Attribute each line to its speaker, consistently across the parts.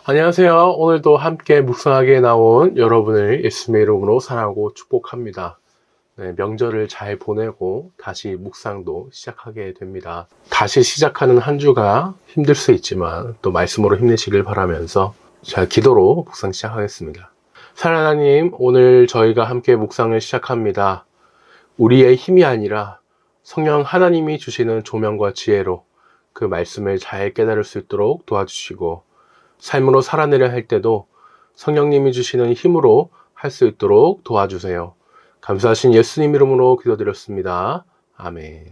Speaker 1: 안녕하세요. 오늘도 함께 묵상하게 나온 여러분을 예수님의 이름으로 사랑하고 축복합니다. 네, 명절을 잘 보내고 다시 묵상도 시작하게 됩니다. 다시 시작하는 한 주가 힘들 수 있지만 또 말씀으로 힘내시길 바라면서 자, 기도로 묵상 시작하겠습니다. 사랑하는 하나님, 오늘 저희가 함께 묵상을 시작합니다. 우리의 힘이 아니라 성령 하나님이 주시는 조명과 지혜로 그 말씀을 잘 깨달을 수 있도록 도와주시고 삶으로 살아내려 할 때도 성령님이 주시는 힘으로 할 수 있도록 도와주세요. 감사하신 예수님 이름으로 기도드렸습니다. 아멘.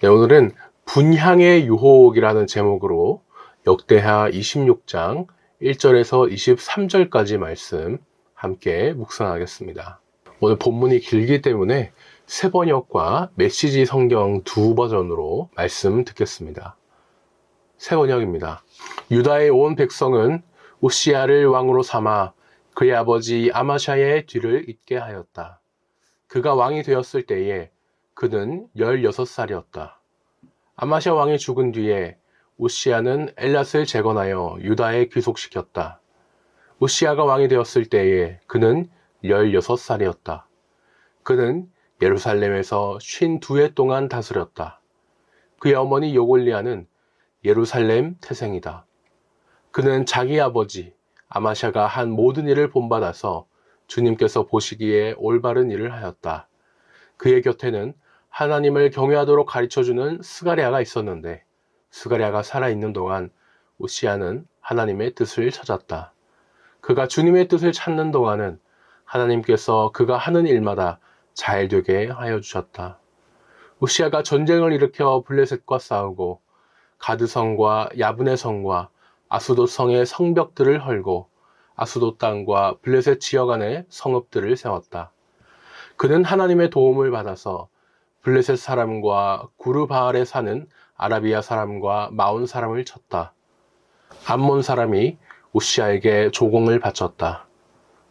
Speaker 1: 네, 오늘은 분향의 유혹이라는 제목으로 역대하 26장 1절에서 23절까지 말씀 함께 묵상하겠습니다. 오늘 본문이 길기 때문에 새 번역과 메시지 성경 두 버전으로 말씀 듣겠습니다. 새 번역입니다. 유다의 온 백성은 우시야를 왕으로 삼아 그의 아버지 아마샤의 뒤를 잇게 하였다. 그가 왕이 되었을 때에 그는 16살이었다. 아마샤 왕이 죽은 뒤에 우시야는 엘랏을 재건하여 유다에 귀속시켰다. 우시야가 왕이 되었을 때에 그는 16살이었다. 그는 예루살렘에서 52해 동안 다스렸다. 그의 어머니 요골리아는 예루살렘 태생이다. 그는 자기 아버지 아마샤가 한 모든 일을 본받아서 주님께서 보시기에 올바른 일을 하였다. 그의 곁에는 하나님을 경외하도록 가르쳐주는 스가랴가 있었는데 스가랴가 살아있는 동안 우시야는 하나님의 뜻을 찾았다. 그가 주님의 뜻을 찾는 동안은 하나님께서 그가 하는 일마다 잘 되게 하여 주셨다. 우시야가 전쟁을 일으켜 블레셋과 싸우고 가드성과 야브네 성과 아수돗 성의 성벽들을 헐고 아수돗 땅과 블레셋 지역 안에 성읍들을 세웠다. 그는 하나님의 도움을 받아서 블레셋 사람과 구르바알에 사는 아라비아 사람과 마온 사람을 쳤다. 암몬 사람이 우시야에게 조공을 바쳤다.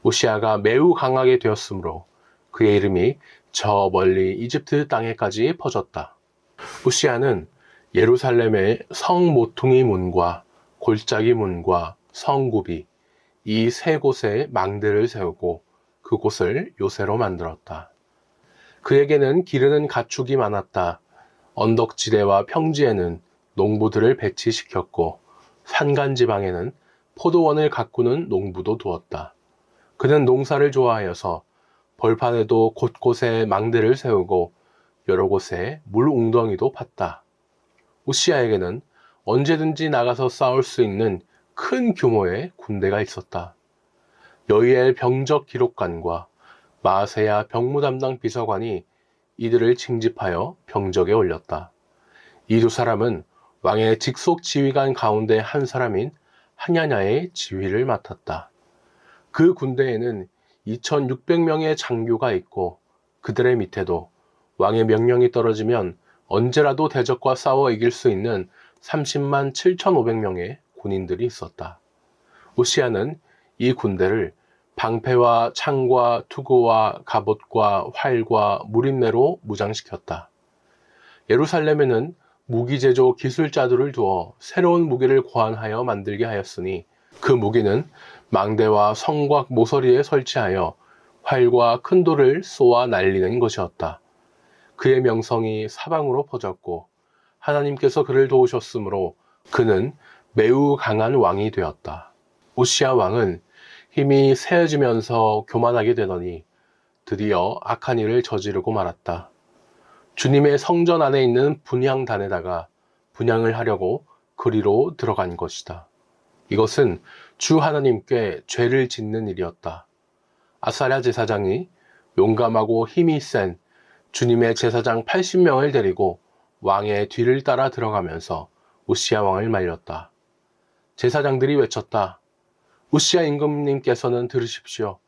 Speaker 1: 우시야가 매우 강하게 되었으므로 그의 이름이 저 멀리 이집트 땅에까지 퍼졌다. 우시야는 예루살렘의 성 모퉁이 문과 골짜기 문과 성구비 이 세 곳에 망대를 세우고 그곳을 요새로 만들었다. 그에게는 기르는 가축이 많았다. 언덕지대와 평지에는 농부들을 배치시켰고 산간지방에는 포도원을 가꾸는 농부도 두었다. 그는 농사를 좋아하여서 벌판에도 곳곳에 망대를 세우고 여러 곳에 물 웅덩이도 팠다. 우시야에게는 언제든지 나가서 싸울 수 있는 큰 규모의 군대가 있었다. 여이엘 병적 기록관과 마아세야 병무 담당 비서관이 이들을 징집하여 병적에 올렸다. 이 두 사람은 왕의 직속 지휘관 가운데 한 사람인 하냐냐의 지휘를 맡았다. 그 군대에는 2600명의 장교가 있고 그들의 밑에도 왕의 명령이 떨어지면 언제라도 대적과 싸워 이길 수 있는 30만 7,500명의 군인들이 있었다. 우시야는 이 군대를 방패와 창과 투구와 갑옷과 활과 무림내로 무장시켰다. 예루살렘에는 무기 제조 기술자들을 두어 새로운 무기를 고안하여 만들게 하였으니 그 무기는 망대와 성곽 모서리에 설치하여 활과 큰 돌을 쏘아 날리는 것이었다. 그의 명성이 사방으로 퍼졌고 하나님께서 그를 도우셨으므로 그는 매우 강한 왕이 되었다. 우시야 왕은 힘이 세어지면서 교만하게 되더니 드디어 악한 일을 저지르고 말았다. 주님의 성전 안에 있는 분향단에다가 분향을 하려고 그리로 들어간 것이다. 이것은 주 하나님께 죄를 짓는 일이었다. 아사랴 제사장이 용감하고 힘이 센 주님의 제사장 80명을 데리고 왕의 뒤를 따라 들어가면서 우시야 왕을 말렸다. 제사장들이 외쳤다. 우시야 임금님께서는 들으십시오.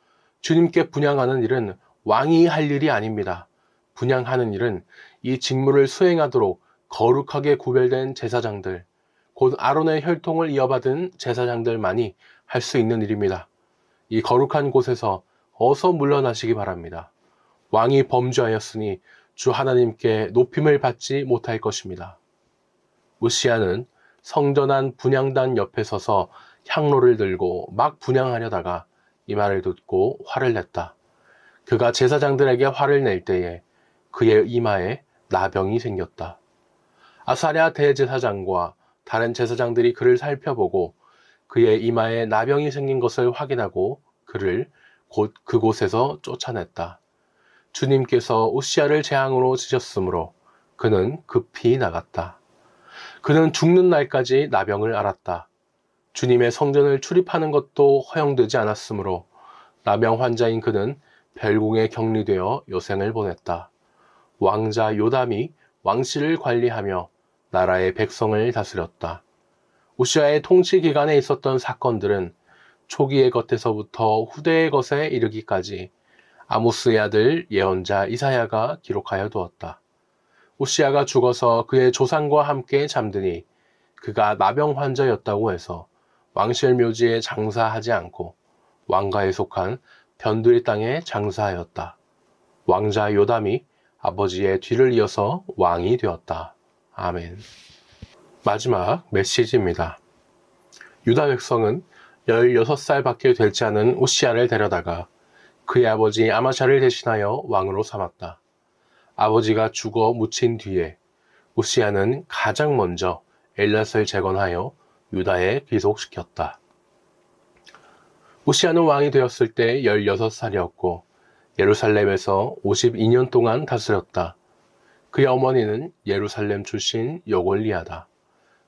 Speaker 1: 주님께 분향하는 일은 왕이 할 일이 아닙니다. 분향하는 일은 이 직무를 수행하도록 거룩하게 구별된 제사장들, 곧 아론의 혈통을 이어받은 제사장들만이 할 수 있는 일입니다. 이 거룩한 곳에서 어서 물러나시기 바랍니다. 왕이 범죄하였으니 주 하나님께 높임을 받지 못할 것입니다. 우시야는 성전 안 분향단 옆에 서서 향로를 들고 막 분향하려다가 이 말을 듣고 화를 냈다. 그가 제사장들에게 화를 낼 때에 그의 이마에 나병이 생겼다. 아사랴 대제사장과 다른 제사장들이 그를 살펴보고 그의 이마에 나병이 생긴 것을 확인하고 그를 곧 그곳에서 쫓아냈다. 주님께서 우시야를 재앙으로 치셨으므로 그는 급히 나갔다. 그는 죽는 날까지 나병을 앓았다. 주님의 성전을 출입하는 것도 허용되지 않았으므로 나병 환자인 그는 별궁에 격리되어 여생을 보냈다. 왕자 요담이 왕실을 관리하며 나라의 백성을 다스렸다. 우시야의 통치 기간에 있었던 사건들은 초기의 것에서부터 후대의 것에 이르기까지 아모스의 아들 예언자 이사야가 기록하여 두었다. 우시야가 죽어서 그의 조상과 함께 잠드니 그가 나병 환자였다고 해서 왕실 묘지에 장사하지 않고 왕가에 속한 변두리 땅에 장사하였다. 왕자 요담이 아버지의 뒤를 이어서 왕이 되었다. 아멘. 마지막 메시지입니다. 유다 백성은 16살밖에 되지 않은 우시야를 데려다가 그의 아버지 아마샤를 대신하여 왕으로 삼았다. 아버지가 죽어 묻힌 뒤에 우시야는 가장 먼저 엘랏을 재건하여 유다에 귀속시켰다. 우시야는 왕이 되었을 때 16살이었고 예루살렘에서 52년 동안 다스렸다. 그의 어머니는 예루살렘 출신 여골리아다.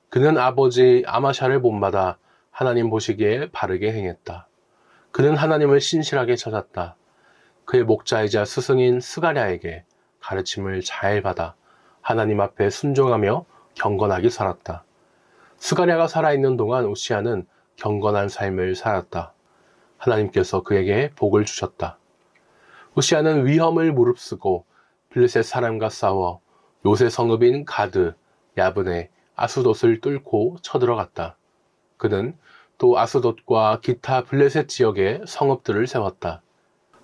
Speaker 1: 그는 아버지 아마샤를 본받아 하나님 보시기에 바르게 행했다. 그는 하나님을 신실하게 찾았다. 그의 목자이자 스승인 스가랴에게 가르침을 잘 받아 하나님 앞에 순종하며 경건하게 살았다. 스가랴가 살아있는 동안 우시야는 경건한 삶을 살았다. 하나님께서 그에게 복을 주셨다. 우시야는 위험을 무릅쓰고 블레셋 사람과 싸워 요새 성읍인 가드, 야브네, 아수돗을 뚫고 쳐들어갔다. 그는 또 아스돗과 기타 블레셋 지역에 성읍들을 세웠다.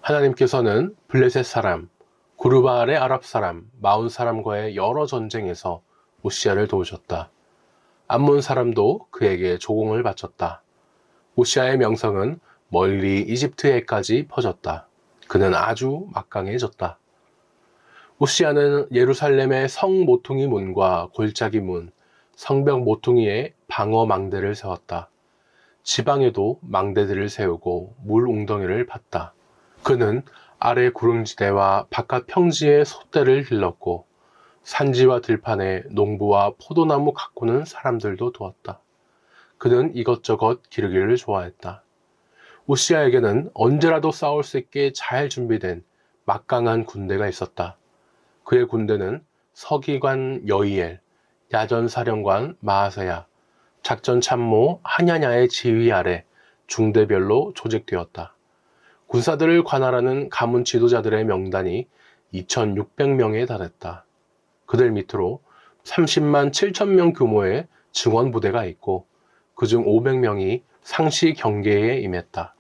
Speaker 1: 하나님께서는 블레셋 사람, 구르바알의 아랍 사람, 마온 사람과의 여러 전쟁에서 우시야를 도우셨다. 암몬 사람도 그에게 조공을 바쳤다. 우시야의 명성은 멀리 이집트에까지 퍼졌다. 그는 아주 막강해졌다. 우시야는 예루살렘의 성 모퉁이 문과 골짜기 문, 성벽 모퉁이에 방어 망대를 세웠다. 지방에도 망대들을 세우고 물 웅덩이를 팠다. 그는 아래 구릉지대와 바깥 평지에 솥대를 길렀고 산지와 들판에 농부와 포도나무 가꾸는 사람들도 두었다. 그는 이것저것 기르기를 좋아했다. 우시야에게는 언제라도 싸울 수 있게 잘 준비된 막강한 군대가 있었다. 그의 군대는 서기관 여이엘, 야전사령관 마아세야, 작전참모 하냐냐의 지휘 아래 중대별로 조직되었다. 군사들을 관할하는 가문 지도자들의 명단이 2,600명에 달했다. 그들 밑으로 30만 7천 명 규모의 증원 부대가 있고 그중 500명이 상시 경계에 임했다.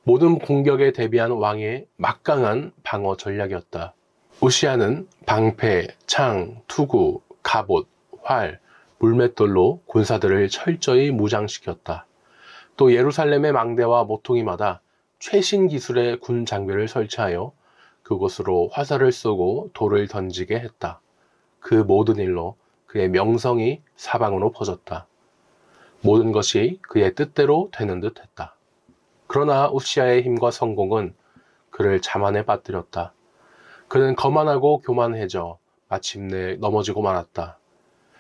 Speaker 1: 모든 공격에 대비한 왕의 막강한 방어 전략이었다. 우시야는 방패, 창, 투구, 갑옷, 활, 물맷돌로 군사들을 철저히 무장시켰다. 또 예루살렘의 망대와 모퉁이마다 최신 기술의 군 장비를 설치하여 그곳으로 화살을 쏘고 돌을 던지게 했다. 그 모든 일로 그의 명성이 사방으로 퍼졌다. 모든 것이 그의 뜻대로 되는 듯 했다. 그러나 우시야의 힘과 성공은 그를 자만에 빠뜨렸다. 그는 거만하고 교만해져 마침내 넘어지고 말았다.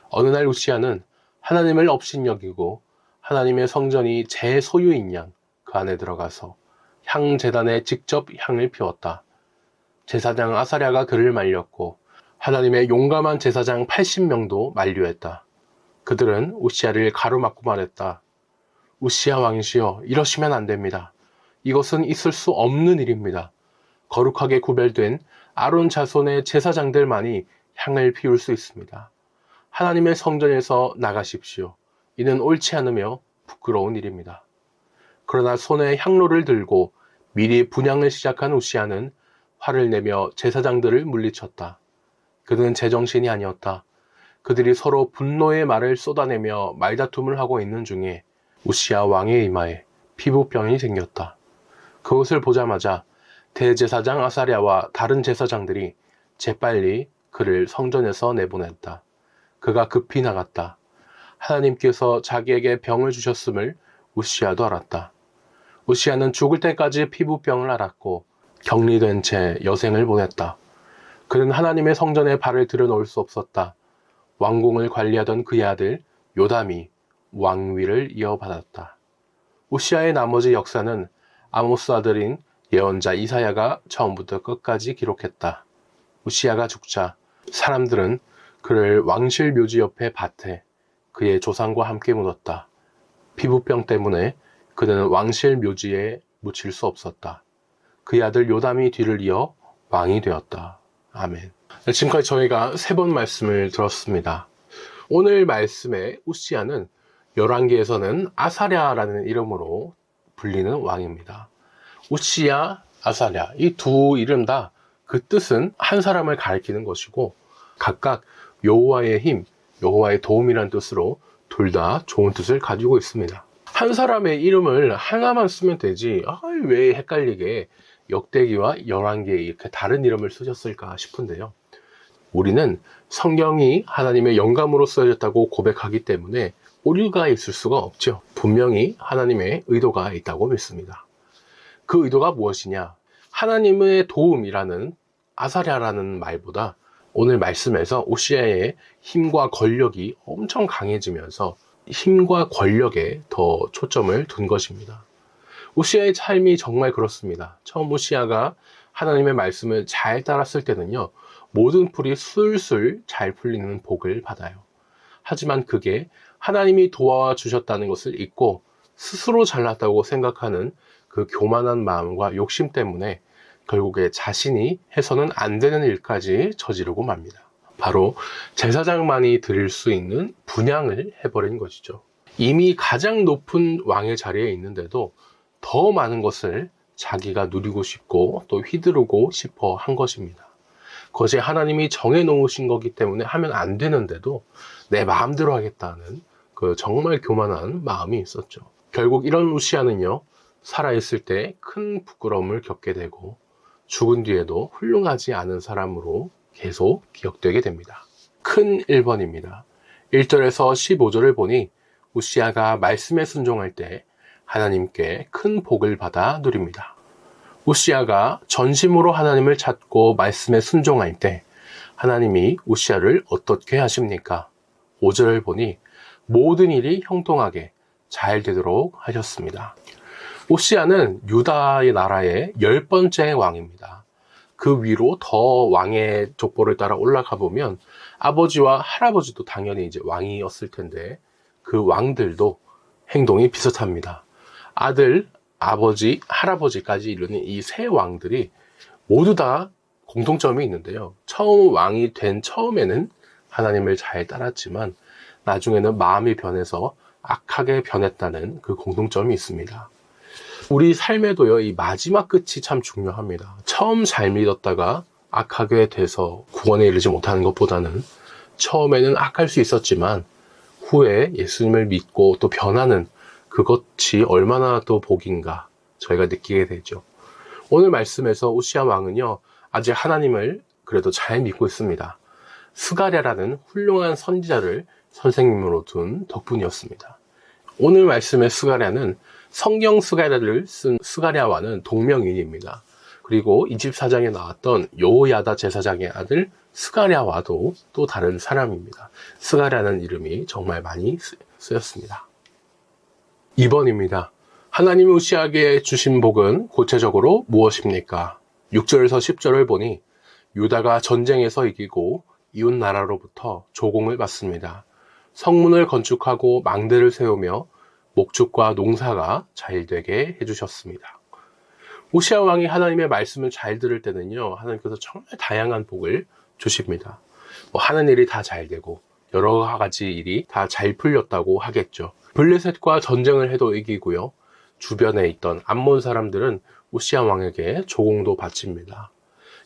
Speaker 1: 어느 날 우시야는 하나님을 업신여기고 하나님의 성전이 제 소유인 양 그 안에 들어가서 향제단에 직접 향을 피웠다. 제사장 아사랴가 그를 말렸고 하나님의 용감한 제사장 80명도 만류했다. 그들은 우시야를 가로막고 말했다. 우시야 왕이시여, 이러시면 안 됩니다. 이것은 있을 수 없는 일입니다. 거룩하게 구별된 아론 자손의 제사장들만이 향을 피울 수 있습니다. 하나님의 성전에서 나가십시오. 이는 옳지 않으며 부끄러운 일입니다. 그러나 손에 향로를 들고 미리 분향을 시작한 우시야는 화를 내며 제사장들을 물리쳤다. 그는 제정신이 아니었다. 그들이 서로 분노의 말을 쏟아내며 말다툼을 하고 있는 중에 우시야 왕의 이마에 피부병이 생겼다. 그것을 보자마자 대제사장 아사랴와 다른 제사장들이 재빨리 그를 성전에서 내보냈다. 그가 급히 나갔다. 하나님께서 자기에게 병을 주셨음을 우시야도 알았다. 우시야는 죽을 때까지 피부병을 앓았고 격리된 채 여생을 보냈다. 그는 하나님의 성전에 발을 들여놓을 수 없었다. 왕궁을 관리하던 그의 아들 요담이 왕위를 이어받았다. 우시야의 나머지 역사는 아모스 아들인 예언자 이사야가 처음부터 끝까지 기록했다. 우시야가 죽자 사람들은 그를 왕실 묘지 옆의 밭에 그의 조상과 함께 묻었다. 피부병 때문에 그는 왕실 묘지에 묻힐 수 없었다. 그의 아들 요담이 뒤를 이어 왕이 되었다. 아멘. 지금까지 저희가 3번 말씀을 들었습니다. 오늘 말씀의 우시야는 열왕기에서는 아사랴라는 이름으로 불리는 왕입니다. 우시야, 아사랴 이 두 이름 다 그 뜻은 한 사람을 가리키는 것이고 각각 여호와의 힘, 여호와의 도움이란 뜻으로 둘 다 좋은 뜻을 가지고 있습니다. 한 사람의 이름을 하나만 쓰면 되지 왜 헷갈리게 역대기와 열왕기에 이렇게 다른 이름을 쓰셨을까 싶은데요. 우리는 성경이 하나님의 영감으로 쓰여졌다고 고백하기 때문에 오류가 있을 수가 없죠. 분명히 하나님의 의도가 있다고 믿습니다. 그 의도가 무엇이냐? 하나님의 도움이라는 아사랴라는 말보다 오늘 말씀에서 우시야의 힘과 권력이 엄청 강해지면서 힘과 권력에 더 초점을 둔 것입니다. 우시야의 삶이 정말 그렇습니다. 처음 우시야가 하나님의 말씀을 잘 따랐을 때는요, 모든 풀이 술술 잘 풀리는 복을 받아요. 하지만 그게 하나님이 도와주셨다는 것을 잊고 스스로 잘났다고 생각하는 그 교만한 마음과 욕심 때문에 결국에 자신이 해서는 안 되는 일까지 저지르고 맙니다. 바로 제사장만이 드릴 수 있는 분향을 해버린 것이죠. 이미 가장 높은 왕의 자리에 있는데도 더 많은 것을 자기가 누리고 싶고 또 휘두르고 싶어 한 것입니다. 그것이 하나님이 정해놓으신 거기 때문에 하면 안 되는데도 내 마음대로 하겠다는 그 정말 교만한 마음이 있었죠. 결국 이런 우시야는요, 살아있을 때 큰 부끄러움을 겪게 되고 죽은 뒤에도 훌륭하지 않은 사람으로 계속 기억되게 됩니다. 큰 1번입니다. 1절에서 15절을 보니 우시야가 말씀에 순종할 때 하나님께 큰 복을 받아 누립니다. 우시야가 전심으로 하나님을 찾고 말씀에 순종할 때 하나님이 우시야를 어떻게 하십니까? 5절을 보니 모든 일이 형통하게 잘 되도록 하셨습니다. 우시야는 유다의 나라의 10번째 왕입니다. 그 위로 더 왕의 족보를 따라 올라가 보면 아버지와 할아버지도 당연히 이제 왕이었을 텐데 그 왕들도 행동이 비슷합니다. 아들, 아버지, 할아버지까지 이르는 이 세 왕들이 모두 다 공통점이 있는데요. 처음 왕이 된 처음에는 하나님을 잘 따랐지만 나중에는 마음이 변해서 악하게 변했다는 그 공통점이 있습니다. 우리 삶에도요, 이 마지막 끝이 참 중요합니다. 처음 잘 믿었다가 악하게 돼서 구원에 이르지 못하는 것보다는 처음에는 악할 수 있었지만 후에 예수님을 믿고 또 변하는 그것이 얼마나 또 복인가 저희가 느끼게 되죠. 오늘 말씀에서 우시야 왕은요, 아직 하나님을 그래도 잘 믿고 있습니다. 스가랴라는 훌륭한 선지자를 선생님으로 둔 덕분이었습니다. 오늘 말씀의 스가랴는 성경 스가랴를 쓴 스가랴와는 동명이인입니다. 그리고 24장에 나왔던 여호야다 제사장의 아들 스가랴와도 또 다른 사람입니다. 스가랴는 이름이 정말 많이 쓰였습니다. 2번입니다. 하나님이 우시야에게 주신 복은 구체적으로 무엇입니까? 6절에서 10절을 보니 유다가 전쟁에서 이기고 이웃 나라로부터 조공을 받습니다. 성문을 건축하고 망대를 세우며 목축과 농사가 잘 되게 해주셨습니다. 우시야 왕이 하나님의 말씀을 잘 들을 때는요, 하나님께서 정말 다양한 복을 주십니다. 하는 일이 다 잘 되고 여러 가지 일이 다 잘 풀렸다고 하겠죠. 블레셋과 전쟁을 해도 이기고요, 주변에 있던 암몬 사람들은 우시야 왕에게 조공도 바칩니다.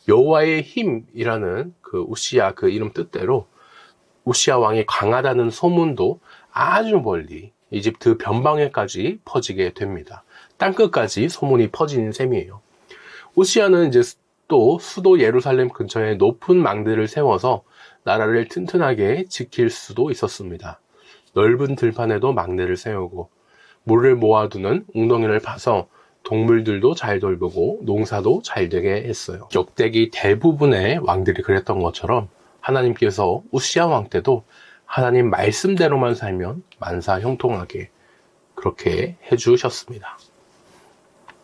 Speaker 1: 여호와의 힘이라는 그 우시야 그 이름 뜻대로 우시야 왕이 강하다는 소문도 아주 멀리 이집트 변방에까지 퍼지게 됩니다. 땅끝까지 소문이 퍼지는 셈이에요. 우시아는 이제 또 수도 예루살렘 근처에 높은 망대를 세워서 나라를 튼튼하게 지킬 수도 있었습니다. 넓은 들판에도 망대를 세우고 물을 모아두는 웅덩이를 파서 동물들도 잘 돌보고 농사도 잘 되게 했어요. 역대기 대부분의 왕들이 그랬던 것처럼 하나님께서 우시아 왕 때도 하나님 말씀대로만 살면 만사 형통하게 그렇게 해주셨습니다.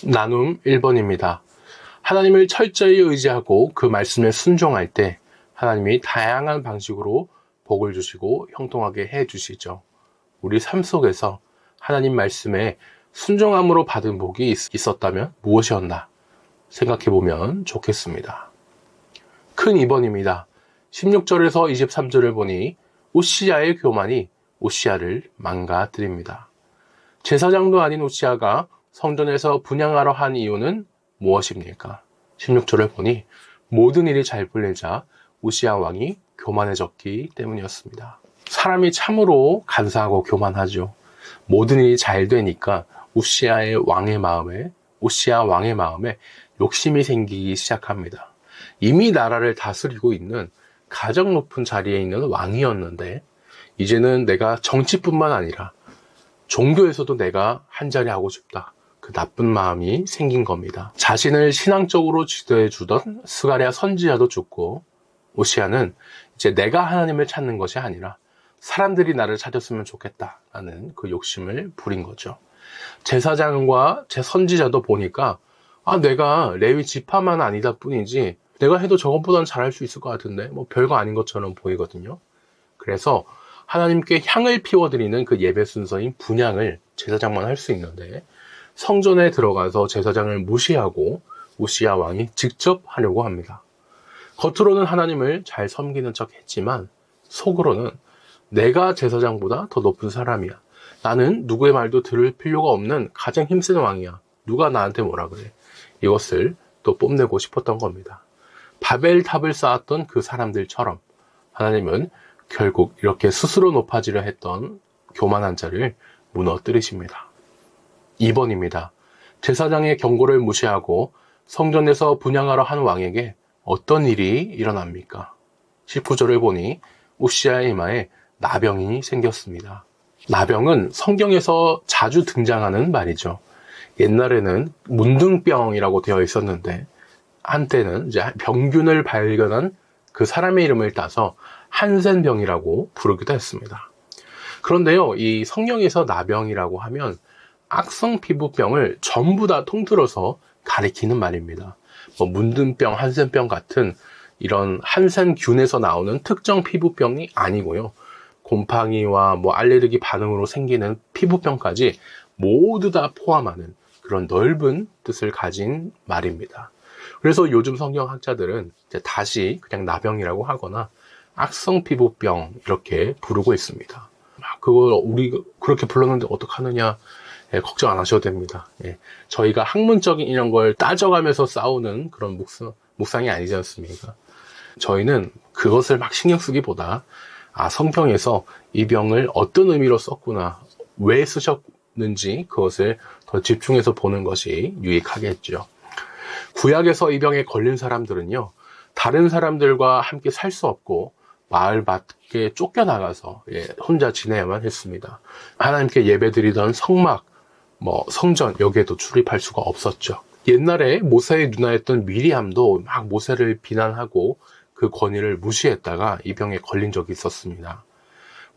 Speaker 1: 나눔 1번입니다. 하나님을 철저히 의지하고 그 말씀에 순종할 때 하나님이 다양한 방식으로 복을 주시고 형통하게 해주시죠. 우리 삶 속에서 하나님 말씀에 순종함으로 받은 복이 있었다면 무엇이었나 생각해보면 좋겠습니다. 큰 2번입니다. 16절에서 23절을 보니 우시아의 교만이 우시아를 망가뜨립니다. 제사장도 아닌 우시아가 성전에서 분향하러 한 이유는 무엇입니까? 16절을 보니 모든 일이 잘 풀리자 우시아 왕이 교만해졌기 때문이었습니다. 사람이 참으로 간사하고 교만하죠. 모든 일이 잘 되니까 우시아 왕의 마음에 욕심이 생기기 시작합니다. 이미 나라를 다스리고 있는 가장 높은 자리에 있는 왕이었는데 이제는 내가 정치뿐만 아니라 종교에서도 내가 한 자리 하고 싶다. 그 나쁜 마음이 생긴 겁니다. 자신을 신앙적으로 지도해주던 스가랴 선지자도 죽고 우시아는 이제 내가 하나님을 찾는 것이 아니라 사람들이 나를 찾았으면 좋겠다라는 그 욕심을 부린 거죠. 제사장과 선지자도 보니까 내가 레위 지파만 아니다 뿐이지 내가 해도 저것보다는 잘할 수 있을 것 같은데 뭐 별거 아닌 것처럼 보이거든요. 그래서 하나님께 향을 피워드리는 그 예배 순서인 분향을 제사장만 할 수 있는데 성전에 들어가서 제사장을 무시하고 우시아 왕이 직접 하려고 합니다. 겉으로는 하나님을 잘 섬기는 척 했지만 속으로는 내가 제사장보다 더 높은 사람이야. 나는 누구의 말도 들을 필요가 없는 가장 힘센 왕이야. 누가 나한테 뭐라 그래. 이것을 또 뽐내고 싶었던 겁니다. 바벨탑을 쌓았던 그 사람들처럼 하나님은 결국 이렇게 스스로 높아지려 했던 교만한 자를 무너뜨리십니다. 2번입니다. 제사장의 경고를 무시하고 성전에서 분향하러 한 왕에게 어떤 일이 일어납니까? 19절을 보니 우시아의 이마에 나병이 생겼습니다. 나병은 성경에서 자주 등장하는 말이죠. 옛날에는 문둥병이라고 되어 있었는데 한때는 이제 병균을 발견한 그 사람의 이름을 따서 한센병이라고 부르기도 했습니다. 그런데요, 이 성경에서 나병이라고 하면 악성 피부병을 전부 다 통틀어서 가리키는 말입니다. 문둥병, 한센병 같은 이런 한센균에서 나오는 특정 피부병이 아니고요. 곰팡이와 알레르기 반응으로 생기는 피부병까지 모두 다 포함하는 그런 넓은 뜻을 가진 말입니다. 그래서 요즘 성경학자들은 이제 다시 그냥 나병이라고 하거나 악성 피부병 이렇게 부르고 있습니다. 그걸 우리 그렇게 불렀는데 어떡하느냐 걱정 안 하셔도 됩니다. 저희가 학문적인 이런 걸 따져가면서 싸우는 그런 묵상이 아니지 않습니까? 저희는 그것을 막 신경 쓰기보다 성경에서 이 병을 어떤 의미로 썼구나, 왜 쓰셨는지 그것을 더 집중해서 보는 것이 유익하겠죠. 구약에서 이 병에 걸린 사람들은요, 다른 사람들과 함께 살 수 없고 마을 밖에 쫓겨나가서 혼자 지내야만 했습니다. 하나님께 예배드리던 성막, 성전 여기에도 출입할 수가 없었죠. 옛날에 모세의 누나였던 미리암도 막 모세를 비난하고 그 권위를 무시했다가 이 병에 걸린 적이 있었습니다.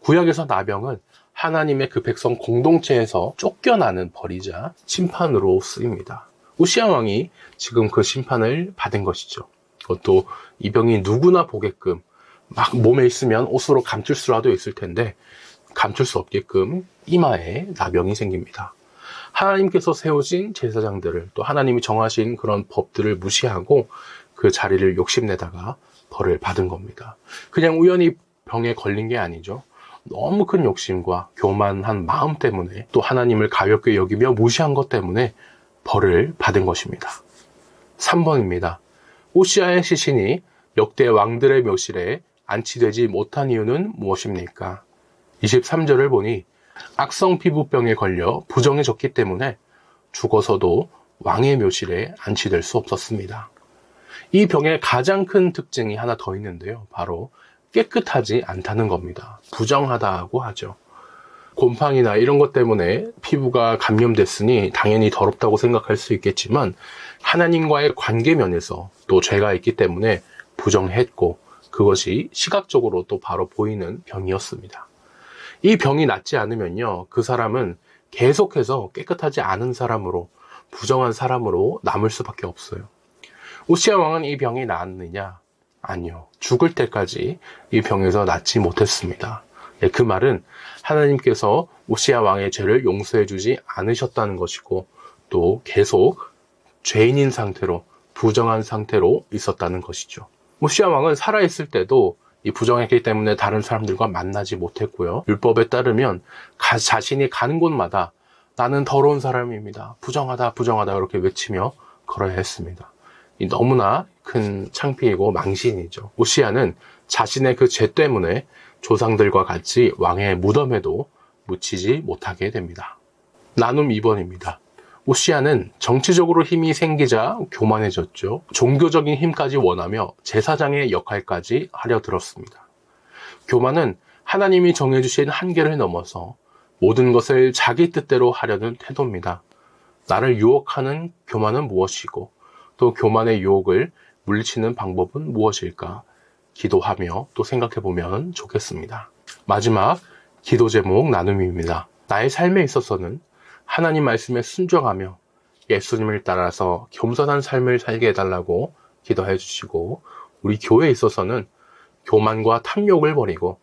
Speaker 1: 구약에서 나병은 하나님의 그 백성 공동체에서 쫓겨나는 벌이자 심판으로 쓰입니다. 우시아 왕이 지금 그 심판을 받은 것이죠. 그것도 이 병이 누구나 보게끔 막 몸에 있으면 옷으로 감출 수라도 있을 텐데 감출 수 없게끔 이마에 나병이 생깁니다. 하나님께서 세우신 제사장들을 또 하나님이 정하신 그런 법들을 무시하고 그 자리를 욕심내다가 벌을 받은 겁니다. 그냥 우연히 병에 걸린 게 아니죠. 너무 큰 욕심과 교만한 마음 때문에 또 하나님을 가볍게 여기며 무시한 것 때문에 벌을 받은 것입니다. 3번입니다. 우시아의 시신이 역대 왕들의 묘실에 안치되지 못한 이유는 무엇입니까? 23절을 보니 악성 피부병에 걸려 부정해졌기 때문에 죽어서도 왕의 묘실에 안치될 수 없었습니다. 이 병의 가장 큰 특징이 하나 더 있는데요. 바로 깨끗하지 않다는 겁니다. 부정하다고 하죠. 곰팡이나 이런 것 때문에 피부가 감염됐으니 당연히 더럽다고 생각할 수 있겠지만 하나님과의 관계 면에서 또 죄가 있기 때문에 부정했고 그것이 시각적으로 또 바로 보이는 병이었습니다. 이 병이 낫지 않으면요, 그 사람은 계속해서 깨끗하지 않은 사람으로, 부정한 사람으로 남을 수밖에 없어요. 우시야 왕은 이 병이 나았느냐? 아니요. 죽을 때까지 이 병에서 낫지 못했습니다. 그 말은 하나님께서 우시야 왕의 죄를 용서해 주지 않으셨다는 것이고 또 계속 죄인인 상태로, 부정한 상태로 있었다는 것이죠. 우시야 왕은 살아있을 때도 이 부정했기 때문에 다른 사람들과 만나지 못했고요. 율법에 따르면 자신이 가는 곳마다 나는 더러운 사람입니다. 부정하다, 부정하다 이렇게 외치며 걸어야 했습니다. 이 너무나 큰 창피이고 망신이죠. 우시야는 자신의 그 죄 때문에 조상들과 같이 왕의 무덤에도 묻히지 못하게 됩니다. 나눔 2번입니다. 우시야는 정치적으로 힘이 생기자 교만해졌죠. 종교적인 힘까지 원하며 제사장의 역할까지 하려 들었습니다. 교만은 하나님이 정해주신 한계를 넘어서 모든 것을 자기 뜻대로 하려는 태도입니다. 나를 유혹하는 교만은 무엇이고 또 교만의 유혹을 물리치는 방법은 무엇일까? 기도하며 또 생각해보면 좋겠습니다. 마지막 기도 제목 나눔입니다. 나의 삶에 있어서는 하나님 말씀에 순종하며 예수님을 따라서 겸손한 삶을 살게 해달라고 기도해 주시고 우리 교회에 있어서는 교만과 탐욕을 버리고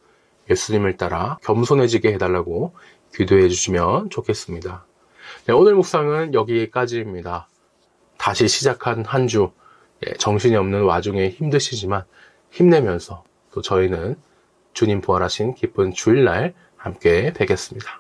Speaker 1: 예수님을 따라 겸손해지게 해달라고 기도해 주시면 좋겠습니다. 네, 오늘 묵상은 여기까지입니다. 다시 시작한 한 주, 정신이 없는 와중에 힘드시지만 힘내면서 또 저희는 주님 부활하신 기쁜 주일날 함께 뵙겠습니다.